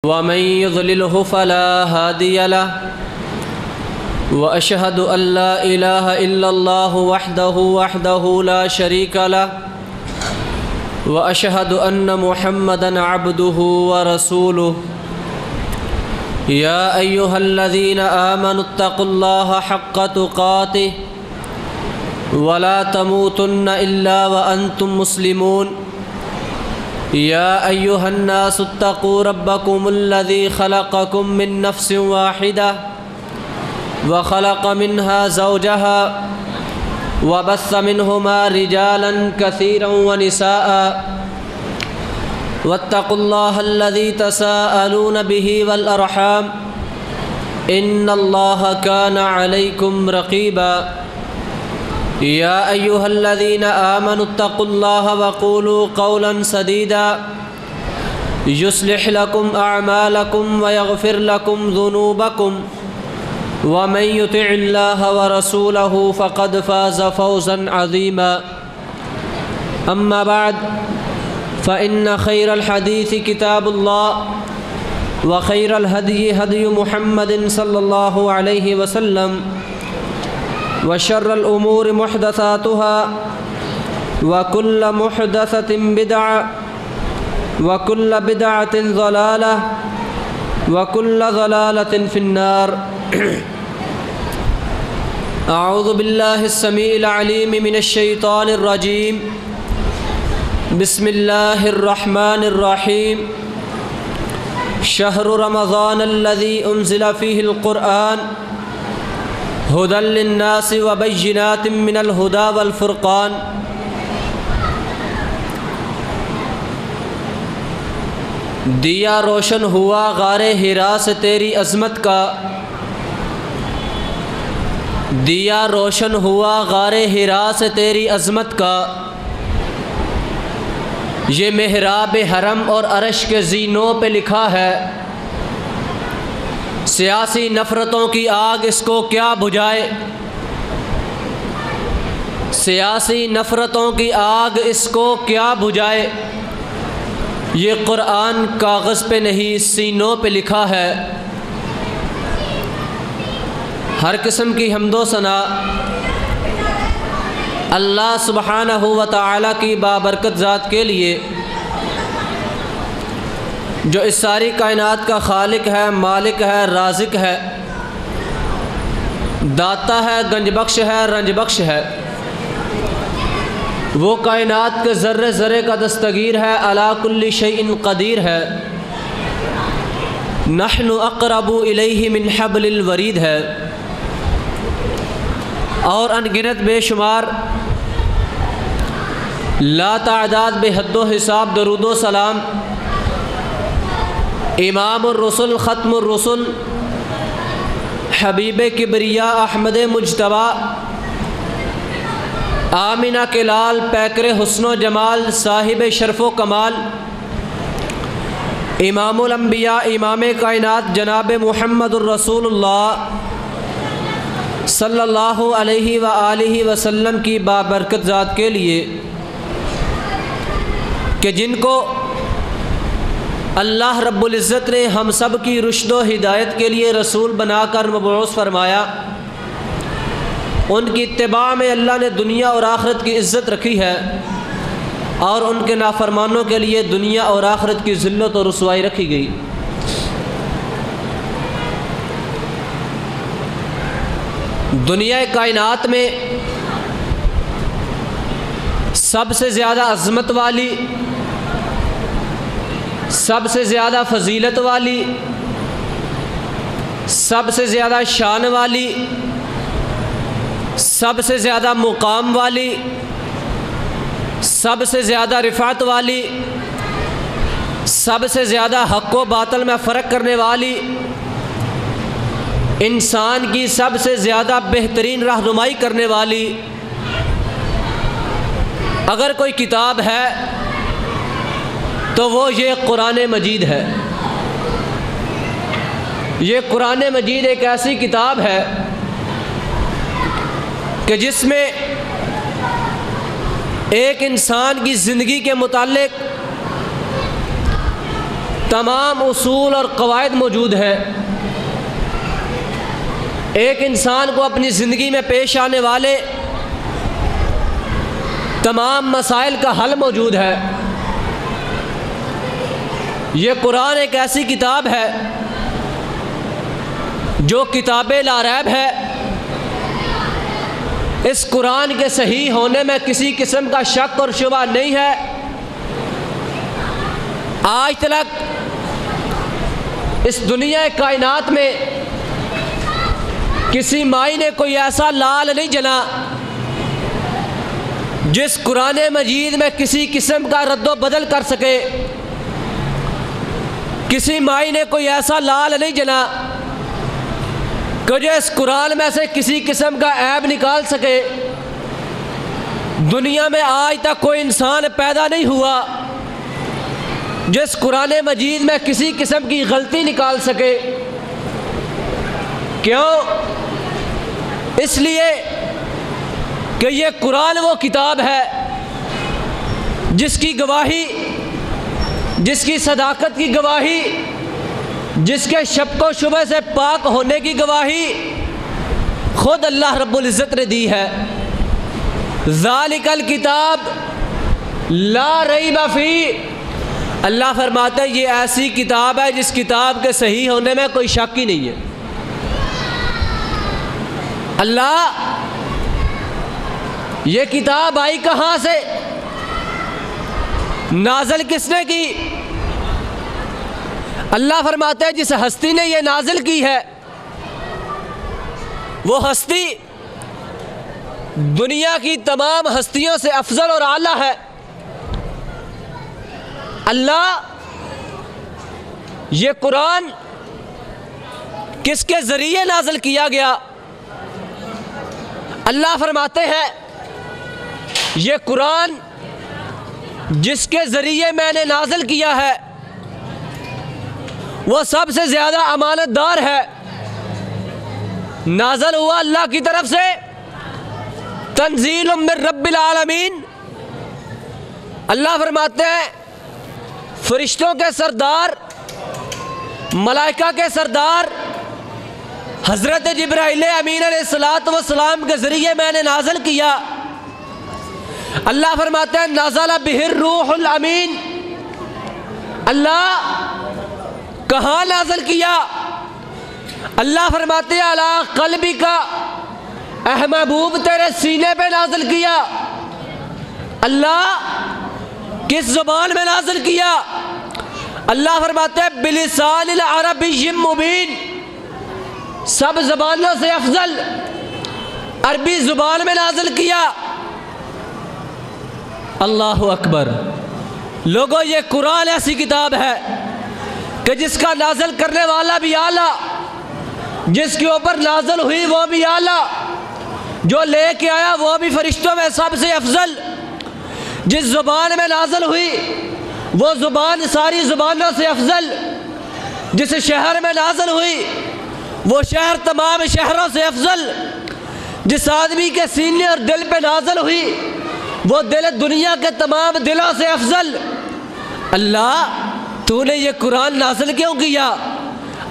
वमन युज़लिलहु फला हादिय लहु व अशहदु अल्ला इलाहा इल्लल्लाहु वहदहु ला शरीका लहु व अशहदु अन्न मुहम्मदन अब्दुहु व रसूलुहु या अय्युहल्लज़ीना आमनुत्तक़ुल्लाहा हक़्क़ तुक़ातिहि व ला तमूतुन्ना इल्ला व अंतुम मुस्लिमून या अय्युहन्नासुत्तक़ू रब्बकुमुल्लज़ी ख़लक़कुम मिन नफ़्सिन वाहिदा व ख़लक़ मिन्हा ज़ौजहा व बस्स मिन्हुमा रिजालन कसीरन व निसाअ वत्तक़ुल्लाहल्लज़ी तसाअलून बिही वल अर्हाम इन्नल्लाहा काना अलैकुम रक़ीबा या अय्युहल्लज़ीना आमनुत्तक़ुल्लाहा वक़ूलू क़ौलन सदीदा युस्लिह लकुम अअमालकुम व यग़फ़िर लकुम ज़ुनूबकुम व मन युतिइल्लाह व रसूलहु फ़क़द फ़ाज़ फ़ौज़न अज़ीमा अम्मा बअद फ़इन्न खैरल हदीस किताबुल्लाह व खैरल हदी हदी मुहम्मदिन सल्लल्लाहु अलैहि वसल्लम व शर्रल उमूरि मुहदसातुहा व कुल्ल मुहदसतिन बिदअह व कुल्ल बिदअतिन ज़लालह व कुल्ल ज़लालतिन फिन्नार। अऊज़ु बिल्लाहिस समीइल अलीम मिनश शैतानिर रजीम बिस्मिल्लाहिर रहमानिर रहीम शहरु रमज़ानल्लज़ी उन्ज़िला फ़ीहिल क़ुरआन हुदल लिन्नासि व बय्यिनातिम मिनल हुदा वल फ़ुरक़ान। दिया रोशन हुआ गारे हिरा से तेरी अज़मत का, दिया रोशन हुआ गारे हिरा से तेरी अज़मत का, ये मेहराब हरम और अर्श के ज़ीनों पे लिखा है, सियासी नफ़रतों की आग इसको क्या बुझाए, सियासी नफ़रतों की आग इसको क्या बुझाए, ये क़ुरआन कागज़ पे नहीं सीनों पे लिखा है। हर किस्म की हम्दो सना अल्लाह सुब्हानहू व तआला की बाबरकत ज़ात के लिए जो इस सारी कायनात का खालिक है, मालिक है, राज़िक है, दाता है, गंजबख्श है, रंजबख्श है। वो कायनात के ज़र्रे ज़र्रे का दस्तगीर है, अला कुल्ली शैइन क़दीर है। नहनु अक़रबु इलैहि मिन हब्लिल वरीद है। और अनगिनत बेशुमार ला तादाद बेहद्दो हिसाब दरूदो सलाम इमामुर रसूल ख़त्मुर रसूल हबीब किबरिया अहमद मुज्तबा आमिना के लाल पैकर हुस्नो जमाल साहिब शरफ़ो कमाल इमामुल अंबिया इमाम कायनात जनाब मुहम्मदुर रसूलुल्लाह सल्लल्लाहु अलैहि व आलिहि वसल्लम की बाबरकत ज़ात के लिए कि जिनको अल्लाह रब्बुल इज़्ज़त ने हम सब की रुश्दो हिदायत के लिए रसूल बनाकर मबऊस फरमाया, उनकी इत्तिबा में अल्लाह ने दुनिया और आखिरत की इज़्ज़त रखी है और उनके नाफरमानों के लिए दुनिया और आखिरत की ज़िल्लत और रुसवाई रखी गई। दुनिया कायनात में सबसे ज़्यादा अज़मत वाली, सबसे ज़्यादा फ़जीलत वाली, सबसे ज़्यादा शान वाली, सबसे ज़्यादा मुकाम वाली, सबसे ज़्यादा रिफ़ात वाली, सबसे ज़्यादा हक़ व बातिल में फ़र्क करने वाली, इंसान की सबसे ज़्यादा बेहतरीन रहनुमाई करने वाली अगर कोई किताब है तो वो ये कुरान मजीद है। ये कुरान मजीद एक ऐसी किताब है कि जिसमें एक इंसान की ज़िंदगी के मुताल्लिक़ तमाम उसूल और कवायद मौजूद हैं। एक इंसान को अपनी ज़िंदगी में पेश आने वाले तमाम मसाइल का हल मौजूद है। ये कुरान एक ऐसी किताब है जो किताबे लारैब है। इस कुरान के सही होने में किसी किस्म का शक और शुबा नहीं है। आज तक इस दुनिया कायनात में किसी माई ने कोई ऐसा लाल नहीं जना जिस कुरान मजीद में किसी किस्म का रद्दो बदल कर सके। किसी माई ने कोई ऐसा लाल नहीं जना कि जो इस कुरान में से किसी किस्म का ऐब निकाल सके। दुनिया में आज तक कोई इंसान पैदा नहीं हुआ जिस कुरान मजीद में किसी किस्म की गलती निकाल सके। क्यों? इसलिए कि ये कुरान वो किताब है जिसकी गवाही, जिसकी सदाकत की गवाही, जिसके शक शुबे से पाक होने की गवाही खुद अल्लाह रब्बुल इज़्ज़त ने दी है। ज़ालिकल किताब ला रैब फी, अल्लाह फरमाते हैं ये ऐसी किताब है जिस किताब के सही होने में कोई शक ही नहीं है। अल्लाह, ये किताब आई कहाँ से, नाज़िल किसने की? अल्लाह फरमाते हैं जिस हस्ती ने ये नाज़िल की है वो हस्ती दुनिया की तमाम हस्तियों से अफजल और आला है। अल्लाह, ये कुरान किसके ज़रिए नाज़िल किया गया? अल्लाह फरमाते हैं ये कुरान जिसके ज़रिए मैंने नाज़िल किया है वो सबसे ज़्यादा अमानतदार है। नाज़िल हुआ अल्लाह की तरफ से, तंज़ीलुम मिर रब्बिल आलमीन। अल्लाह फरमाते हैं फरिश्तों के सरदार, मलाइका के सरदार हज़रत जिब्राइल अमीन अलैहिस्सलातु वस्सलाम के ज़रिए मैंने नाज़िल किया। अल्लाह फरमाते हैं नज़ला बिहिर रूहुल अमीन। अल्लाह कहाँ नाज़िल किया? अल्लाह फरमाते हैं अला क़ल्बिका, अह महबूब तेरे सीने पे नाज़िल किया। अल्लाह किस ज़ुबान में नाज़िल किया? अल्लाह फरमाते हैं बिलिसानिल अरबिय्यिम मुबीन, सब ज़बानों से अफजल अरबी ज़ुबान में नाज़िल किया। अल्लाहु अकबर। लोगों, ये कुरान ऐसी किताब है कि जिसका नाज़िल करने वाला भी आला, जिसके ऊपर नाज़िल हुई वो भी आला, जो लेके आया वो भी फरिश्तों में सबसे अफजल। जिस ज़ुबान में नाज़िल हुई वो ज़ुबान सारी ज़ुबानों से अफजल। जिस शहर में नाज़िल हुई वो शहर तमाम शहरों से अफजल। जिस आदमी के सीने और दिल पे नाज़िल हुई वो दिल दुनिया के तमाम दिलों से अफजल। अल्लाह, तूने ये कुरान नाज़िल क्यों किया?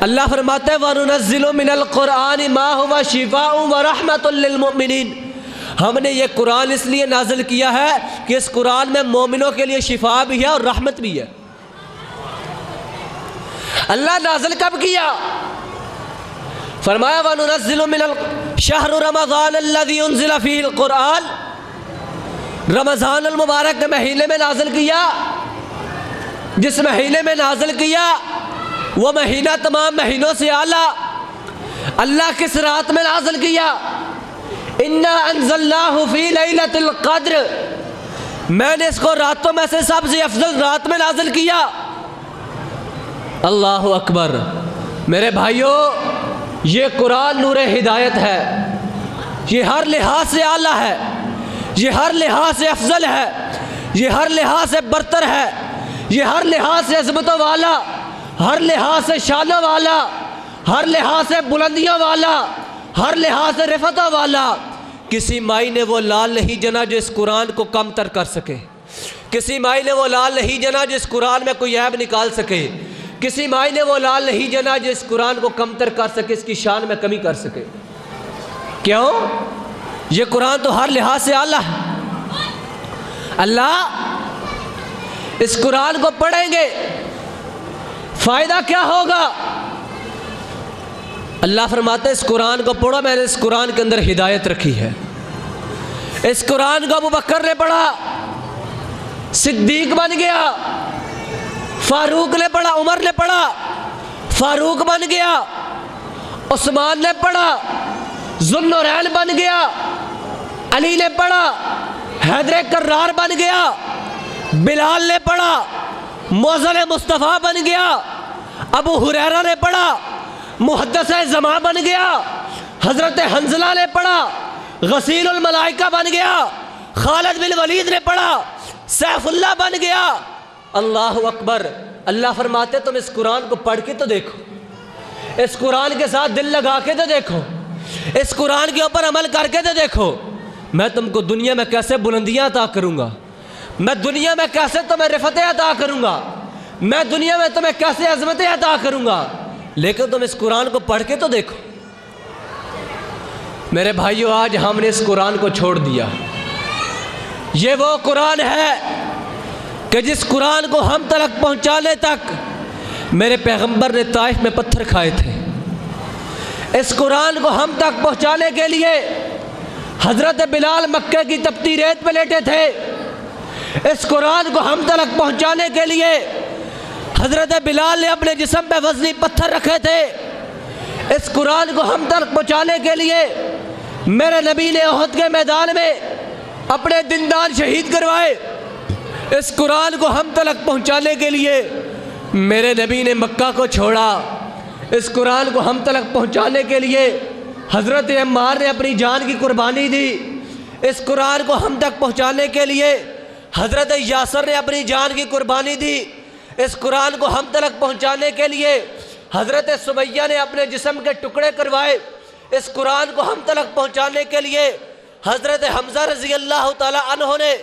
अल्लाह फरमाते हैं वनुनज़्ज़िलु मिनल क़ुरआनि मा हुवा शिफ़ाउन व रहमतुल लिल मुमिनीन। हमने ये कुरान इसलिए नाज़िल किया है कि इस कुरान में मोमिनों के लिए शिफा भी है और रहमत भी है। अल्लाह नाज़िल कब किया? फरमाया वनुनज़्ज़िलु मिनल शहरु रमज़ान अल्लज़ी उन्ज़िला फ़ीहिल क़ुरआन। रमज़ान अल मुबारक के महीने में नाज़िल किया। जिस महीने में नाज़िल किया वो महीना तमाम महीनों से आला। अल्लाह किस रात में नाज़िल किया? इन्ना अंज़लनाहु फ़ी लैलतिल क़द्र, मैंने इसको रातों में से सबसे अफजल रात में नाज़िल किया। अल्लाहु अकबर। मेरे भाइयों, ये कुरान नूर हिदायत है। ये हर लिहाज से आला है, ये हर लिहाज से अफजल है, ये हर लिहाज से बरतर है, ये हर लिहाज से अज़मतों वाला, हर लिहाज से शानों वाला, हर लिहाज से बुलंदियों वाला, हर लिहाज से रिफ़तों वाला। किसी माई ने वो लाल नहीं जना जो इस कुरान को कम तर कर सके। किसी माई ने वो लाल नहीं जना जिस कुरान में कोई ऐब निकाल सके। किसी माई ने वो लाल नहीं जना जो इस कुरान को कमतर कर सके, इसकी शान में कमी कर सके। क्यों? ये कुरान तो हर लिहाज से आला है। अल्लाह इस कुरान को पढ़ेंगे फायदा क्या होगा? अल्लाह फरमाते इस कुरान को पढ़ो, मैंने इस कुरान के अंदर हिदायत रखी है। इस कुरान को अबू बकर ने पढ़ा, सिद्दीक बन गया। फारूक ने पढ़ा, उमर ने पढ़ा, फारूक बन गया। उस्मान ने पढ़ा, जुल्नुरैन बन गया। अली ने पढ़ा, हैदर कर्रार बन गया। बिलाल ने पढ़ा, मौज़न मुस्तफ़ा बन गया। अबू हुरैरा ने पढ़ा, मुहद्दिस ज़मा बन गया। हज़रत हंज़ला ने पढ़ा, गसीलुल मलाइका बन गया। खालिद बिन वलीद ने पढ़ा, सैफुल्लाह बन गया। अल्लाह अकबर। अल्लाह फरमाते तुम इस कुरान को पढ़ के तो देखो, इस कुरान के साथ दिल लगा के तो देखो, इस कुरान के ऊपर अमल करके तो देखो, मैं तुमको दुनिया में कैसे बुलंदियां अता करूंगा, मैं दुनिया में कैसे तुम्हें रिफतें अता करूंगा, मैं दुनिया में तुम्हें कैसे अजमतें अता करूंगा। लेकिन तुम इस कुरान को पढ़ के तो देखो। मेरे भाइयों, आज हमने इस कुरान को छोड़ दिया। ये वो कुरान है कि जिस कुरान को हम तक पहुंचाने तक मेरे पैगंबर ने ताइफ में पत्थर खाए थे। इस कुरान को हम तक पहुंचाने के लिए हज़रत बिलाल मक्के की तपती रेत पे लेटे थे। इस कुरान को हम तक पहुंचाने के लिए हज़रत बिलाल ने अपने जिस्म पे वज़नी पत्थर रखे थे। इस कुरान को हम तक पहुंचाने के लिए मेरे नबी ने उहद के मैदान में अपने दिनदार शहीद करवाए। इस कुरान को हम तक पहुंचाने के लिए मेरे नबी ने मक्का को छोड़ा। इस कुरान को हम तक पहुंचाने के लिए हज़रत अम्मार ने अपनी जान की कुर्बानी दी। इस कुरान को हम तक पहुंचाने के लिए हज़रत यासर ने अपनी जान की कुर्बानी दी। इस कुरान को हम तक पहुंचाने के लिए हज़रत सुमैया ने अपने जिस्म के टुकड़े करवाए। इस कुरान को हम तक पहुंचाने के लिए हज़रत हमज़ा रज़ी अल्लाह ताला अन्हो ने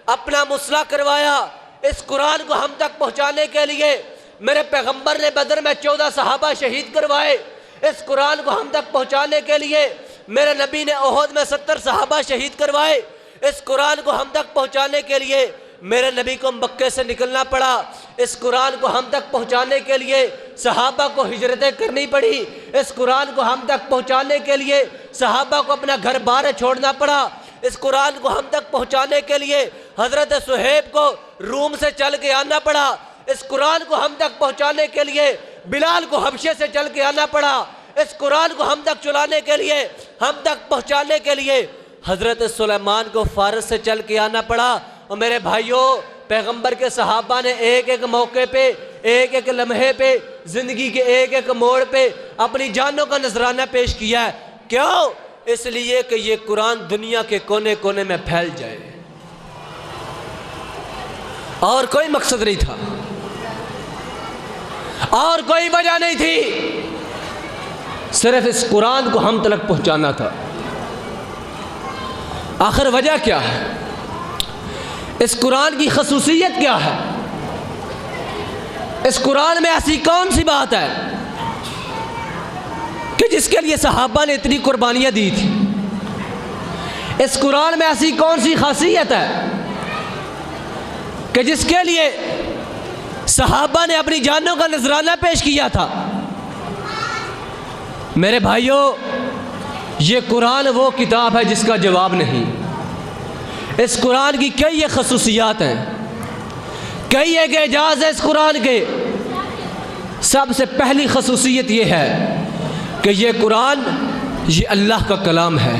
अपना मुसला करवाया। इस कुरान को हम तक पहुंचाने के लिए मेरे पैगंबर ने बदर में 14 सहाबा शहीद करवाए। इस कुरान को हम तक पहुंचाने के लिए मेरे नबी ने उहद में 70 सहाबा शहीद करवाए। इस कुरान को हम तक पहुंचाने के लिए मेरे नबी को मक्के से निकलना पड़ा। इस कुरान को हम तक पहुंचाने के लिए सहाबा को हिजरतें करनी पड़ी। इस कुरान को हम तक पहुंचाने के लिए सहाबा को अपना घर बार छोड़ना पड़ा। इस कुरान को हम तक पहुंचाने के लिए हज़रत सुहेब को रूम से चल के आना पड़ा। इस कुरान को हम तक पहुंचाने के लिए बिलाल को हबशे से चल के आना पड़ा। इस कुरान को हम तक चलाने के लिए, हम तक पहुंचाने के लिए हज़रत सुलेमान को फारस से चल के आना पड़ा। और मेरे भाइयों, पैगंबर के सहाबा ने एक एक मौके पे, एक एक लम्हे पे, ज़िंदगी के एक एक मोड़ पे अपनी जानों का नजराना पेश किया है। क्यों? इसलिए कि ये कुरान दुनिया के कोने कोने में फैल जाए, और कोई मकसद नहीं था, और कोई वजह नहीं थी, सिर्फ इस कुरान को हम तक पहुंचाना था। आखिर वजह क्या है? इस कुरान की खसूसियत क्या है? इस कुरान में ऐसी कौन सी बात है कि जिसके लिए सहाबा ने इतनी कुर्बानियां दी थी? इस कुरान में ऐसी कौन सी खासियत है कि जिसके लिए सहाबा ने अपनी जानों का नजराना पेश किया था? मेरे भाइयों, ये कुरान वो किताब है जिसका जवाब नहीं। इस कुरान की कई एक खसूसियात हैं, कई एक एजाज़ है इस कुरान के। सबसे पहली खसूसियत ये है कि ये कुरान ये अल्लाह का कलाम है।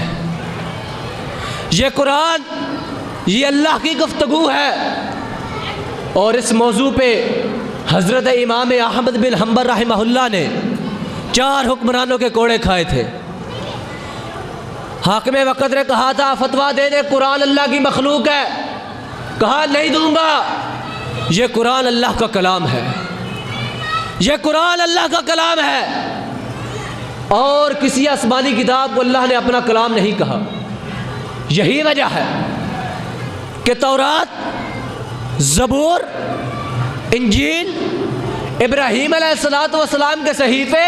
ये कुरान ये अल्लाह की गुफ्तगू है। और इस मौजू पे हज़रत इमाम अहमद बिन हम्बल रहमहुल्लाह ने 4 हुक्मरानों के कोड़े खाए थे। हाकिम वक़्त ने कहा था फतवा दे दे, कुरान अल्लाह की मखलूक है। कहा नहीं दूंगा, ये कुरान अल्लाह का कलाम है, ये कुरान अल्लाह का कलाम है। और किसी आसमानी किताब को अल्लाह ने अपना कलाम नहीं कहा। यही वजह है कि तौरात, ज़बूर, इंजील, इब्राहीम अलैहिस्सलाम के सहीफ़े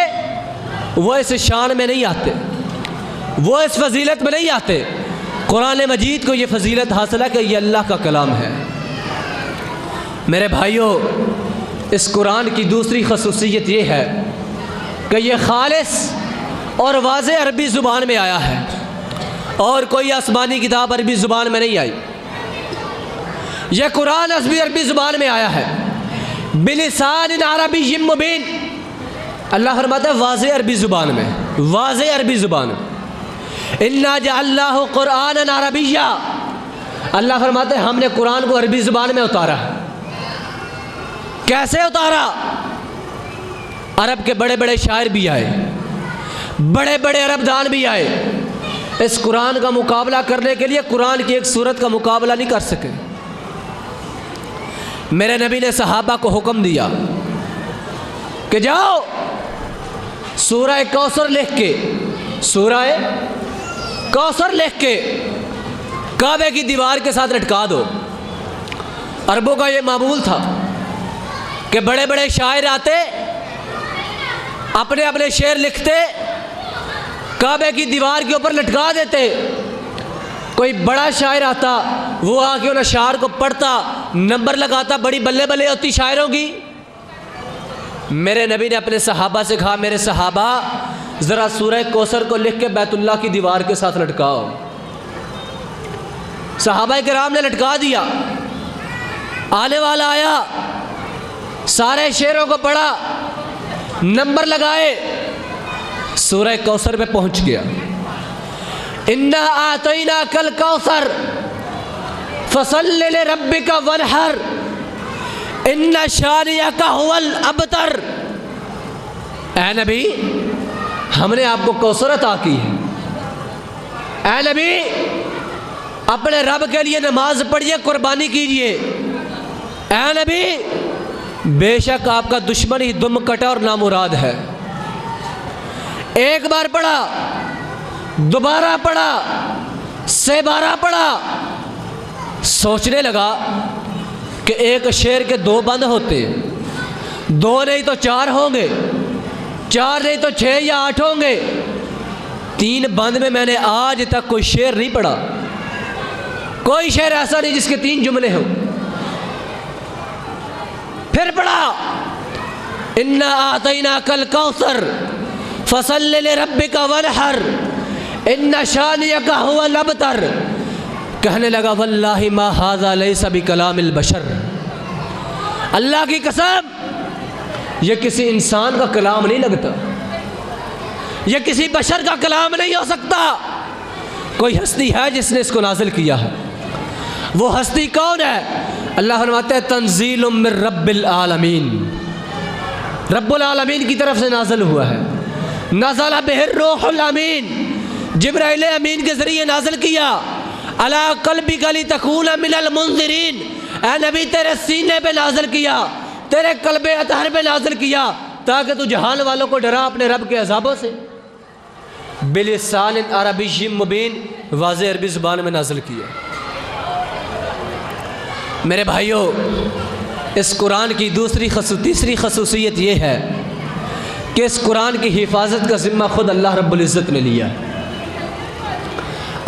वो इस शान में नहीं आते, वो इस फजीलत में नहीं आते। कुरान मजीद को ये फजीलत हासिल है कि ये अल्लाह का कलाम है। मेरे भाइयों, इस कुरान की दूसरी खसूसियत ये है कि ये खालिस और वाज़े अरबी ज़ुबान में आया है और कोई आसमानी किताब अरबी ज़ुबान में नहीं आई। यह कुरान अरबी ज़ुबान में आया है, बिलिसान अरबी मुबीन। अल्लाह फरमाता है वाज़े अरबी ज़ुबान में, वाज़े अरबी ज़ुबान में। इन्ना जअल्नाहु कुरानन अरबिय्या, अल्लाह फरमाते हैं हमने कुरान को अरबी ज़ुबान में उतारा है। कैसे उतारा? अरब के बड़े बड़े शायर भी आए, बड़े बड़े अरबदान भी आए, इस कुरान का मुकाबला करने के लिए कुरान की एक सूरत का मुकाबला नहीं कर सके। मेरे नबी ने सहाबा को हुक्म दिया कि जाओ सूरह कौसर लिख के, सूरह कौसर लिख के काबे की दीवार के साथ लटका दो। अरबों का ये मामूल था कि बड़े बड़े शायर आते, अपने अपने शेर लिखते, काबे की दीवार के ऊपर लटका देते। कोई बड़ा शायर आता, वो आके उन अशार को पढ़ता, नंबर लगाता, बड़ी बल्ले बल्ले होती शायरों की। मेरे नबी ने अपने सहाबा से कहा, मेरे सहाबा ज़रा सूरह कौसर को लिख के बैतुल्लाह की दीवार के साथ लटकाओ। सहाबा किराम ने लटका दिया। आने वाला आया, सारे शेरों को पढ़ा, नंबर लगाए, सूरह कौसर पे पहुंच गया। इन्ना आतैना कल कौसर फसल्लि लिरब्बिका वनहर इन्ना शानियका हुवल अबतर। ऐ नबी, हमने आपको कौसर अता की है। ऐ नबी, अपने रब के लिए नमाज पढ़िए, कुर्बानी कीजिए। ऐ नबी, बेशक आपका दुश्मन ही दुम कटा और नामुराद है। एक बार पढ़ा, दोबारा पढ़ा, से बारह पढ़ा। सोचने लगा कि एक शेर के दो बंद होते, दो नहीं तो चार होंगे, चार नहीं तो 6 या 8 होंगे। 3 बंद में मैंने आज तक कोई शेर नहीं पढ़ा, कोई शेर ऐसा नहीं जिसके 3 जुमले हों। फिर पढ़ा, इन्ना आतैना कल कौसर फसल्लि लिरब्बिका वनहर इन्ना शानियका हुवल अबतर। कहने लगा वल्लाहि मा हाज़ा लैसा बिकलामिल बशर, अल्लाह की कसम यह किसी इंसान का कलाम नहीं लगता, यह किसी बशर का कलाम नहीं हो सकता। कोई हस्ती है जिसने इसको नाजिल किया है। वो हस्ती कौन है? अल्लाह फरमाते हैं तंज़ीलुम मिर रब्बिल आलमीन, रब्बुल आलमीन की तरफ से नाजिल हुआ है। नज़ल बिहिर रूहुल अमीन, जिब्राइल अमीन के ज़रिए नाजिल किया। अला क़ल्बिका लितकूना मिनल मुंज़िरीन, ऐ नबी तेरे सीने पे नाजिल किया, तेरे क़ल्बे अतहर पे नाजिल किया, ताकि तू जहान वालों को डरा अपने रब के अज़ाबों से। बिलिसान अरबी मुबीन, वाज़े अरबी ज़ुबान में नाजिल किया। मेरे भाइयों, इस कुरान की तीसरी खसूसियत ये है कि इस कुरान की हिफाजत का ज़िम्मा खुद अल्लाह रब्बुल इज़्ज़त ने लिया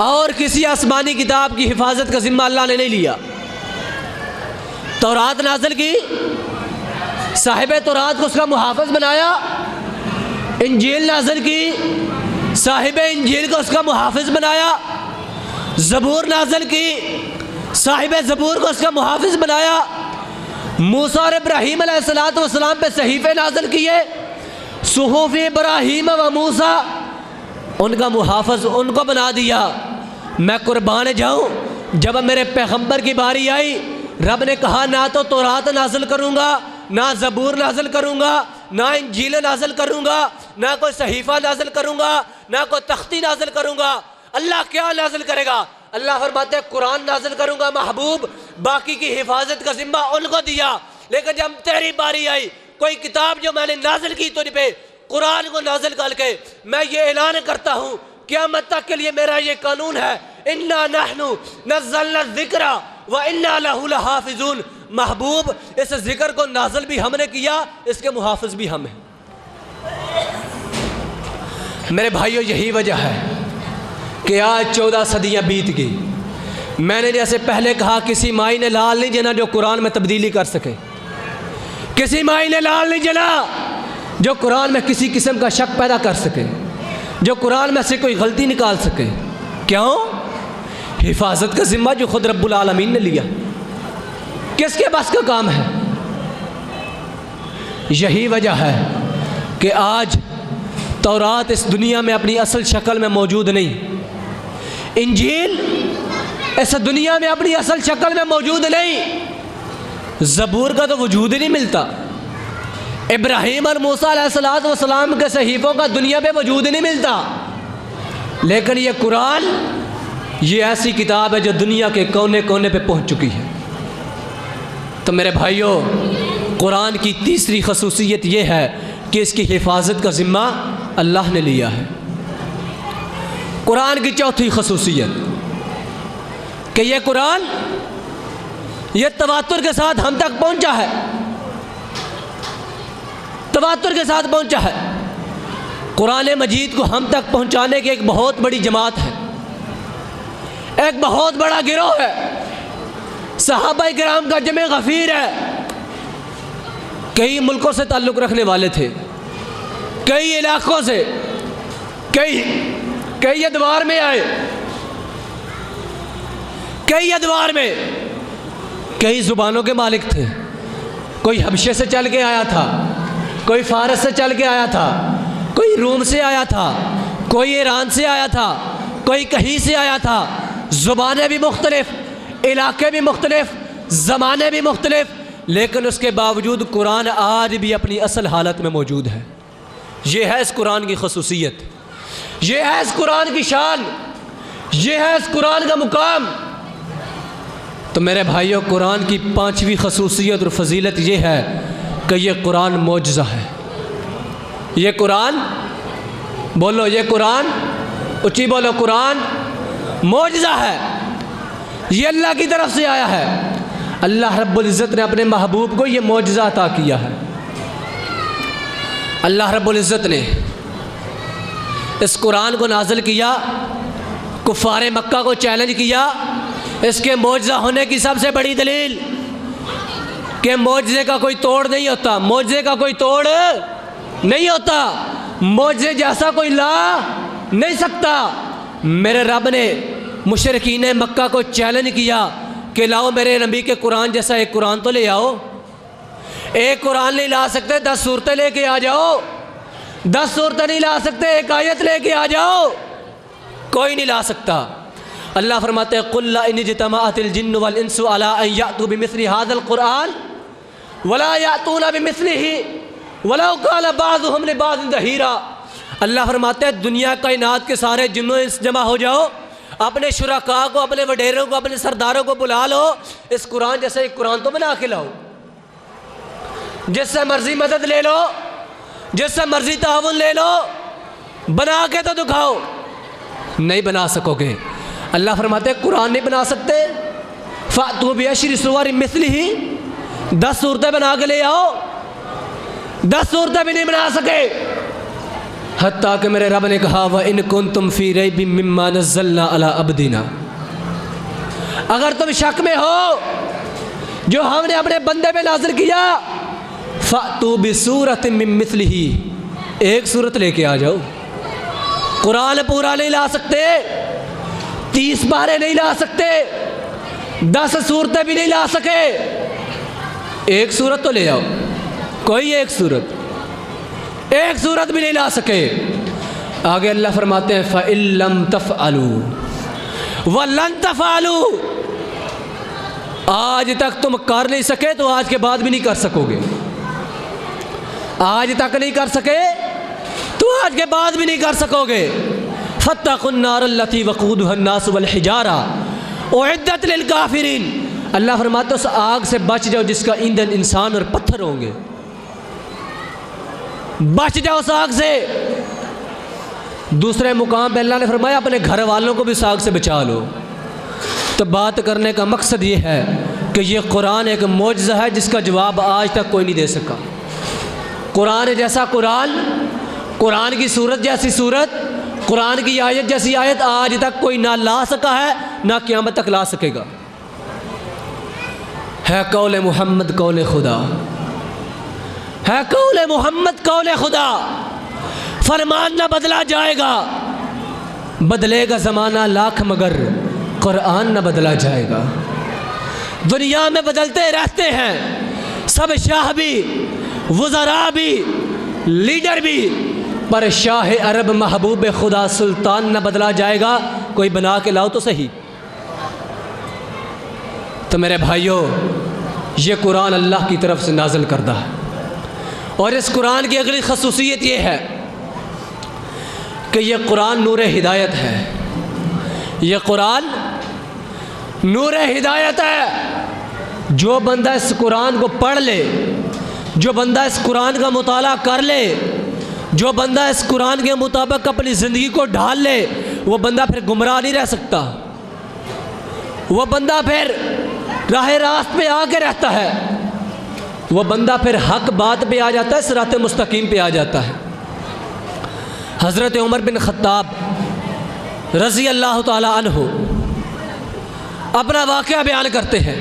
और किसी आसमानी किताब की हिफाजत का ज़िम्मा अल्लाह ने नहीं लिया। तौरात नाज़िल की, साहिब तौरात को उसका मुहाफ़िज़ बनाया। इंजील नाज़िल की, साहिब इंजील को उसका मुहाफ़िज़ बनाया। ज़बूर नाज़िल की, साहिब ज़बूर को उसका मुहाफ़िज़ बनाया। मूसा और इब्राहीम अलैहिस्सलाम पे सहीफ़े नाज़िल किए। सुहूफ़ इब्राहीम व मूसा, उनका मुहाफ़िज़ उनको बना दिया। मैं कुर्बान जाऊँ, जब मेरे पैगम्बर की बारी आई, रब ने कहा ना तो तौरात नाज़िल करूँगा, ना ज़बूर नाज़िल करूँगा, ना इंजील नाज़िल करूँगा, ना कोई सहीफ़ा नाज़िल करूँगा, ना कोई तख्ती नाज़िल करूँगा। अल्लाह क्या नाज़िल करेगा? अल्लाह फरमाते हैं कुरान नाज़िल करूँगा महबूब, बाकी की हिफाजत का ज़िम्मा उनको दिया। लेकिन जब तेरी बारी आई, कोई किताब जो मैंने नाज़िल की तुझ पे, कुरान को नाज़िल करके मैं ये ऐलान करता हूँ क़यामत तक के लिए मेरा ये कानून है, इन्ना नहनु नज़्ज़लना ज़िक्रा व इन्ना लहू लहाफिज़ून। महबूब, इस जिक्र को नाज़िल भी हमने किया, इसके मुहाफ़िज़ भी हम हैं। मेरे भाइयों, यही वजह है कि आज 14 सदियाँ बीत गई। मैंने जैसे पहले कहा, किसी माई ने लाल नहीं जना जो कुरान में तब्दीली कर सके। किसी माई ने लाल नहीं जना जो कुरान में किसी किस्म का शक पैदा कर सके, जो कुरान में से कोई गलती निकाल सके। क्यों? हिफाजत का जिम्मा जो खुद रब्बुल आलमीन ने लिया, किसके बस का काम है? यही वजह है कि आज तौरात इस दुनिया में अपनी असल शक्ल में मौजूद नहीं, इंजील इस दुनिया में अपनी असल शक्ल में मौजूद नहीं, ज़बूर का तो वजूद ही नहीं मिलता, इब्राहीम और मूसा अलैहिस्सलाम के सहीफ़ों का दुनिया पे वजूद नहीं मिलता। लेकिन ये कुरान, ये ऐसी किताब है जो दुनिया के कोने कोने पे पहुंच चुकी है। तो मेरे भाइयों, कुरान की तीसरी खसूसियत ये है कि इसकी हिफाजत का ज़िम्मा अल्लाह ने लिया है। कुरान की चौथी खसूसियत कि ये कुरान ये तवातुर के साथ हम तक पहुंचा है, तवातुर के साथ पहुंचा है। कुरान मजीद को हम तक पहुंचाने की एक बहुत बड़ी जमात है, एक बहुत बड़ा गिरोह है, सहाबाए किराम का जमे गफ़ीर है। कई मुल्कों से ताल्लुक़ रखने वाले थे, कई इलाक़ों से, कई अदवार में आए, कई अदवार में, कई ज़ुबानों के मालिक थे। कोई हबशे से चल के आया था, कोई फ़ारस से चल के आया था, कोई रूम से आया था, कोई ईरान से आया था, कोई कहीं से आया था। ज़ुबानें भी मुख्तलिफ, इलाके भी मुख्तलिफ, ज़माने भी मुख्तलिफ, लेकिन उसके बावजूद कुरान आज भी अपनी असल हालत में मौजूद है। ये है इस कुरान की खसूसियत, ये है इस कुरान की शान, ये है इस कुरान का मुकाम। तो मेरे भाइयों, कुरान की पांचवी खसूसियत और फजीलत ये है कि ये कुरान मौजज़ा है। ये कुरान, बोलो ये कुरान, ऊँची बोलो, कुरान मौजज़ा है। ये अल्लाह की तरफ से आया है। अल्लाह रब्बुल इज़्ज़त ने अपने महबूब को ये मौजज़ा अता किया है। अल्लाह रब्बुल इज़्ज़त ने इस कुरान को नाज़िल किया, कुफ़ारे मक्का को चैलेंज किया। इसके मौजज़ा होने की सबसे बड़ी दलील कि मौजज़े का कोई तोड़ नहीं होता, मौजज़े का कोई तोड़ नहीं होता, मौजज़े जैसा कोई ला नहीं सकता। मेरे रब ने मुशरिकीन मक्का को चैलेंज किया कि लाओ मेरे नबी के कुरान जैसा एक कुरान तो ले आओ। एक कुरान नहीं ला सकते, 10 सूरतें लेके आ जाओ। 10 सूरतें नहीं ला सकते, एक आयत लेके आ जाओ। कोई नहीं ला सकता। अल्लाह फरमाते हैं, कुल इन इज्तमाअतिल जिन्न वल इंसु अला अन यातू बिमिस्लि हाज़िल कुरान वला यातूना बिमिस्लिही वलौ कान बाज़ुहुम लिबाज़िन ज़हीरा। अल्लाह फरमाते हैं, दुनिया कायनात के सारे जिन्नों इंस जमा हो जाओ, अपने शुरका को, अपने वडेरों को, अपने सरदारों को बुला लो, इस कुरान जैसे एक कुरान तो बना के लाओ। जिससे मर्जी मदद ले लो, जिससे मर्जी ताउन ले लो, बना के तो दिखाओ। नहीं बना सकोगे। अल्लाह फरमाते हैं, कुरान नहीं बना सकते, फ़ातू बिअश्रि सुवर मिस्लिही, 10 सूरतें बना के ले आओ। 10 सूरतें भी नहीं बना सके। हत्ता कि मेरे रब ने कहा, व इन कुंतुम फ़ी रैबिम मिम्मा नज़्ज़लना अला अब्दिना, अगर तुम शक में हो जो हमने अपने बंदे पे नाज़िल किया, फ़ातू बिसूरतिम मिन मिस्लिही, एक सूरत लेके आ जाओ। कुरान पूरा नहीं ला सकते, 30 पारे नहीं ला सकते, 10 सूरतें भी नहीं ला सके, एक सूरत तो ले आओ। कोई एक सूरत भी नहीं ला सके। आगे अल्लाह फरमाते हैं, फ़इल्लम तफ़अलू वलन तफ़अलू, आज तक तुम कर नहीं सके तो आज के बाद भी नहीं कर सकोगे। आज तक नहीं कर सके तो आज के बाद भी नहीं कर सकोगे। फत्तकुन नार अल्लती वक़ूदुहा अन्नास वल हिजारा उइद्दत लिल काफिरीन। अल्लाह फरमाता है, उस आग से बच जाओ जिसका ईंधन इंसान और पत्थर होंगे। बच जाओ उस आग से। दूसरे मुकाम पे अल्लाह ने फरमाया, अपने घर वालों को भी इस आग से बचा लो। तो बात करने का मकसद ये है कि ये कुरान एक मौजज़ा है जिसका जवाब आज तक कोई नहीं दे सका। कुरान जैसा कुरान, कुरान की सूरत जैसी सूरत, कुरान की आयत जैसी आयत आज तक कोई ना ला सका है, ना क़यामत तक ला सकेगा। है कौल मोहम्मद कौल खुदा, है कौल मोहम्मद कौल खुदा। फरमान न बदला जाएगा, बदलेगा ज़माना लाख मगर कुरान न बदला जाएगा। दुनिया में बदलते रहते हैं सब शाह भी, वज़रा भी, लीडर भी, पर शाह अरब महबूब खुदा सुल्तान न बदला जाएगा। कोई बना के लाओ तो सही। तो मेरे भाइयों, ये कुरान अल्लाह की तरफ से नाज़िल करदा है और इस कुरान की अगली खसूसियत ये है कि यह कुरान नूर हिदायत है। यह कुरान नूर हिदायत है। जो बंदा इस कुरान को पढ़ ले, जो बंदा इस कुरान का मुताला कर ले, जो बंदा इस कुरान के मुताबिक अपनी ज़िंदगी को ढाल ले, वो बंदा फिर गुमराह नहीं रह सकता। वो बंदा फिर राह रास्त पे आके रहता है। वो बंदा फिर हक बात पे आ जाता है, सिराते मुस्तकीम पे आ जाता है। हज़रत उमर बिन ख़त्ताब रज़ी अल्लाह ताला अन्हु अपना वाक़या बयान करते हैं।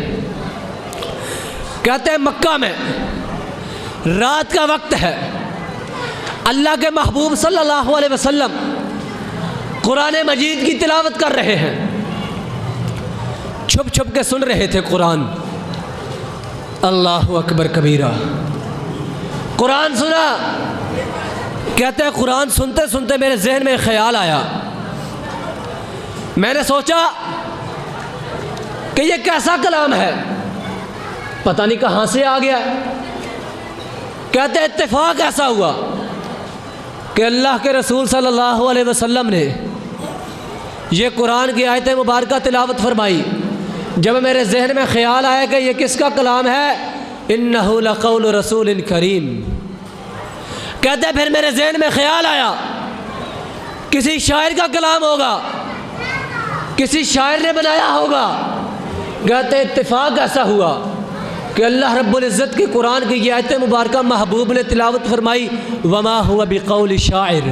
कहते हैं मक्का में रात का वक्त है, अल्लाह के महबूब सल्लल्लाहु अलैहि वसल्लम कुरान मजीद की तिलावत कर रहे हैं। छुप छुप के सुन रहे थे कुरान। अल्लाहु अकबर कबीरा। कुरान सुना। कहते हैं कुरान सुनते सुनते मेरे जहन में ख्याल आया। मैंने सोचा कि ये कैसा कलाम है, पता नहीं कहाँ से आ गया। कहते हैं इत्तेफाक ऐसा हुआ कि अल्लाह के रसूल सल्लल्लाहु अलैहि वसल्लम ने ये कुरान की आयत मुबारक तिलावत फरमाई। जब मेरे जहन में ख्याल आया कि ये किसका कलाम है, इन्नहु लक़ौल रसूलिन करीम। कहते हैं फिर मेरे जहन में ख्याल आया किसी शायर का कलाम होगा, किसी शायर ने बनाया होगा। कहते इत्तेफाक ऐसा हुआ कि अल्लाह रब्बुल इज़्ज़त की कुरान की ये आयत मुबारक महबूब ने तिलावत फरमाई, वमा हुआ बिक़ौल शायर,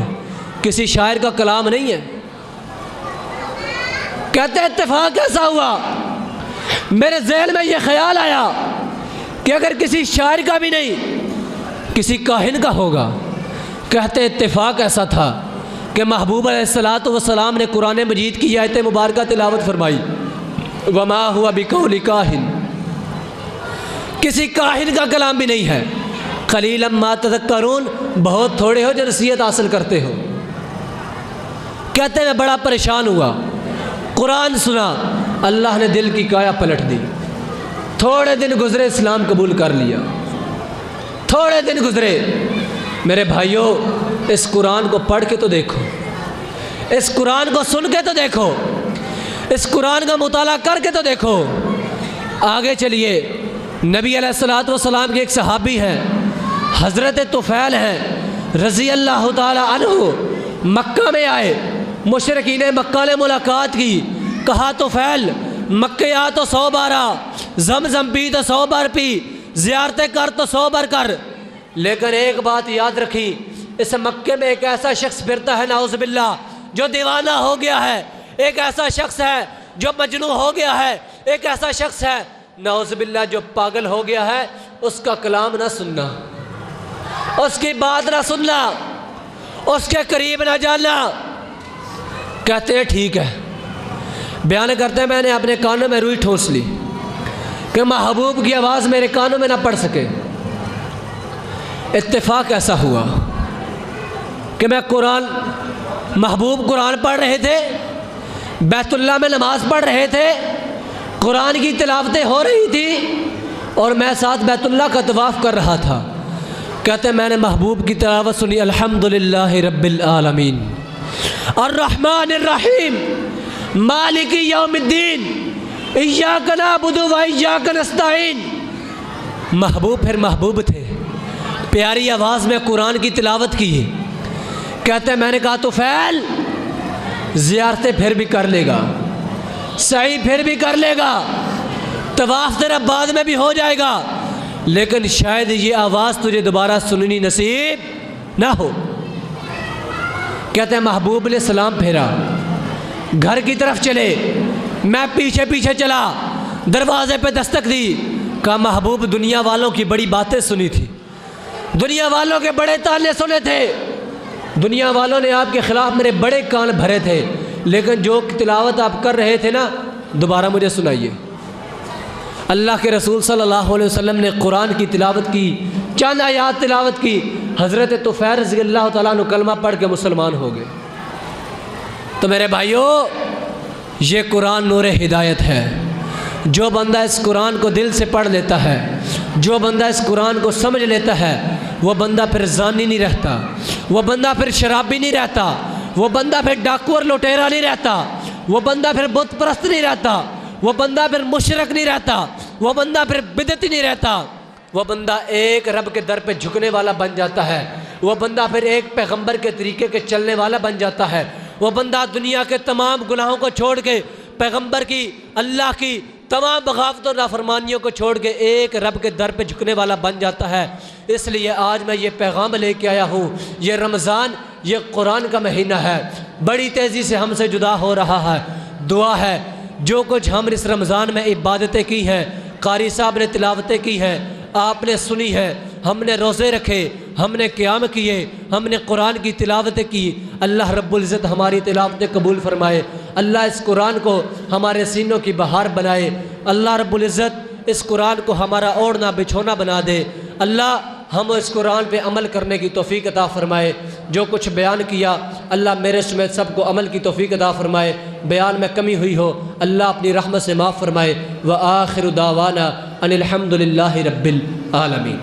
किसी शायर का कलाम नहीं है। कहते इत्तेफाक ऐसा हुआ, मेरे जहन में ये ख्याल आया कि अगर किसी शायर का भी नहीं, किसी काहिन का होगा। कहते इत्तेफाक ऐसा था कि महबूब अलैहिस्सलातु वस्सलाम ने कुरान मजीद की आयत मुबारक तिलावत फरमाई, वमा हुआ बिक़ौल काहिन, किसी काहिन का कलाम भी नहीं है। क़लीलन मा तज़क्करून, बहुत थोड़े हो जो नसीहत हासिल करते हो। कहते मैं बड़ा परेशान हुआ, कुरान सुना, अल्लाह ने दिल की काया पलट दी। थोड़े दिन गुजरे, इस्लाम कबूल कर लिया। थोड़े दिन गुजरे। मेरे भाइयों, इस कुरान को पढ़ के तो देखो, इस कुरान को सुन के तो देखो, इस कुरान का मुताला करके तो देखो। आगे चलिए, नबी अलैहिस्सलातु वस्सलाम के एक सहाबी हैं, हज़रत तुफ़ैल हैं रज़ी अल्लाह ताला अन्हु। मक्का में आए, मुशरिकीन मक्का ने मुलाकात की। कहा तुफ़ैल, मक्के आ तो 100 बार आ, ज़मज़म पी तो 100 बार पी, ज़ियारतें कर तो 100 बार कर, लेकिन एक बात याद रखी, इस मक्के में एक ऐसा शख्स फिरता है नाउज़ुबिल्लाह जो दीवाना हो गया है, एक ऐसा शख्स है जो मजनू हो गया है, एक ऐसा शख्स है नाउज़ुबिल्लाह जो पागल हो गया है। उसका कलाम ना सुनना, उसकी बात ना सुनना, उसके करीब ना जाना। कहते हैं ठीक है। बयान करते हैं मैंने अपने कानों में रुई ठोस ली कि महबूब की आवाज़ मेरे कानों में ना पड़ सके। इत्तेफाक ऐसा हुआ कि मैं कुरान, महबूब कुरान पढ़ रहे थे, बैतुल्लाह में नमाज़ पढ़ रहे थे, कुरान की तिलावतें हो रही थी और मैं साथ बैतुल्लाह का तवाफ़ कर रहा था। कहते मैंने महबूब की तिलावत सुनी, अल्हम्दुलिल्लाहि रब्बिल आलमीन अर्रहमानिर रहीम मालिकी यौमिद्दीन इय्याका नअबुदु व इय्याका नस्तईन। महबूब फिर महबूब थे, प्यारी आवाज़ में कुरान की तिलावत की। कहते मैंने कहा तुफ़ैल, ज़ियारतें फिर भी कर लेगा, सही फिर भी कर लेगा, तवाफ तेरा बाद में भी हो जाएगा, लेकिन शायद ये आवाज़ तुझे दोबारा सुननी नसीब ना हो। कहते हैं महबूब ने सलाम फेरा, घर की तरफ चले, मैं पीछे पीछे चला, दरवाजे पे दस्तक दी, कहा महबूब दुनिया वालों की बड़ी बातें सुनी थी, दुनिया वालों के बड़े ताने सुने थे, दुनिया वालों ने आपके ख़िलाफ़ मेरे बड़े कान भरे थे, लेकिन जो तिलावत आप कर रहे थे ना, दोबारा मुझे सुनाइए। अल्लाह के रसूल सल्लल्लाहु अलैहि वसल्लम ने कुरान की तिलावत की, चंद आयात तिलावत की, हज़रत तुफ़ैल रज़ी अल्लाह तआला अन्हु कलमा पढ़ के मुसलमान हो गए। तो मेरे भाइयों, ये कुरान नूर हिदायत है। जो बंदा इस कुरान को दिल से पढ़ लेता है, जो बंदा इस कुरान को समझ लेता है, वो बंदा फिर ज़ानी नहीं रहता, वो बंदा फिर शराबी नहीं रहता, वो बंदा फिर डाकू और लुटेरा नहीं रहता, वो बंदा फिर बुत परस्त नहीं रहता, वो बंदा फिर मुशरक नहीं रहता, वो बंदा फिर बिदती नहीं रहता, वो बंदा एक रब के दर पे झुकने वाला बन जाता है, वो बंदा फिर एक पैगंबर के तरीके के चलने वाला बन जाता है, वो बंदा दुनिया के तमाम गुनाहों को छोड़ के पैगंबर की, अल्लाह की तमाम बगावतों नाफरमानियों को छोड़ के एक रब के दर पे झुकने वाला बन जाता है। इसलिए आज मैं ये पैगाम लेके आया हूँ, ये रमज़ान, ये कुरान का महीना है, बड़ी तेज़ी से हमसे जुदा हो रहा है। दुआ है जो कुछ हम इस रमज़ान में इबादतें की हैं, कारी साहब ने तिलावतें की हैं, आपने सुनी है, हमने रोज़े रखे, हमने क़याम किए, हमने कुरान की तिलावतें की, अल्लाह रब्बुल इज़्ज़त हमारी तिलावतें कबूल फ़रमाए। अल्लाह इस कुरान को हमारे सीनों की बहार बनाए। अल्लाह रब्बुल इज़्ज़त इस कुरान को हमारा ओढ़ना बिछोना बना दे। अल्लाह हम इस कुरान पे अमल करने की तौफ़ीक अता फ़रमाए। जो कुछ बयान किया अल्लाह मेरे समेत सबको अमल की तौफ़ीक अता फ़रमाए। बयान में कमी हुई हो अल्लाह अपनी रहमत से माफ़ फ़रमाए। व आखिरु दावाना अनिल हम्दुलिल्लाहि रब्बिल आलमीन।